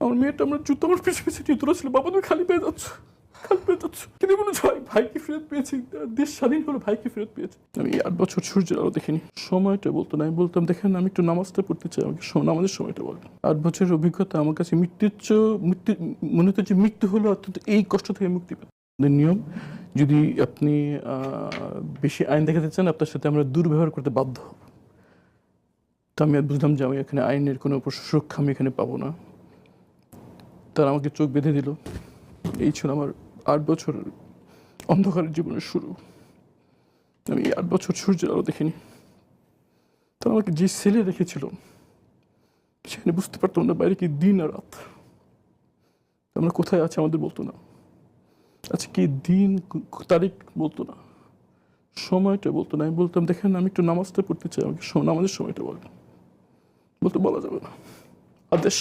আমার মেয়েটা আমরা জুতো আমার পিছু পিছু নিয়ে তোরা ছিল, বাবা তুমি খালি পেয়ে যাচ্ছ, খালি পেয়ে যাচ্ছ। কিন্তু বলে ভাইকে ফেরত পেয়েছি, দেশ স্বাধীন হলো, ভাইকে ফেরত পেয়েছি। আমি 8 বছর সূর্যের আলো দেখিনি। সময়টা বলতো না, আমি বলতাম দেখেন আমি একটু নামাজটা পড়তে চাই, আমাকে নামাজের সময়টা বলেন। 8 বছরের অভিজ্ঞতা আমার কাছে মৃত্যু মনে হতো যে মৃত্যু হলো অর্থাৎ এই কষ্ট থেকে মুক্তি পেত। নিয়ম, যদি আপনি বেশি আইন দেখাতে চান আপনার সাথে আমরা দুর্ব্যবহার করতে বাধ্য হব। তো আমি বুঝলাম যে আমি এখানে আইনের কোনো সুরক্ষা আমি এখানে পাবো না। তারা আমাকে চোখ বেঁধে দিল। এই ছিল আমার 8 বছর অন্ধকারের জীবনের শুরু। আমি 8 বছর সূর্যের আলো দেখিনি। তারা আমাকে যে সেলে রেখেছিল সেখানে বুঝতে পারতাম না বাইরে কি দিন আর রাত, আমরা কোথায় আছি আমাদের বলতো না, আচ্ছা কি দিন তারিখ বলতো না, সময়টা বলতো না। আমি বলতাম দেখেন আমি একটু নামাজটা পড়তে চাই, আমাকে নামাজের সময়টা বলেন। বলতে বলা যাবে না, আদেশ।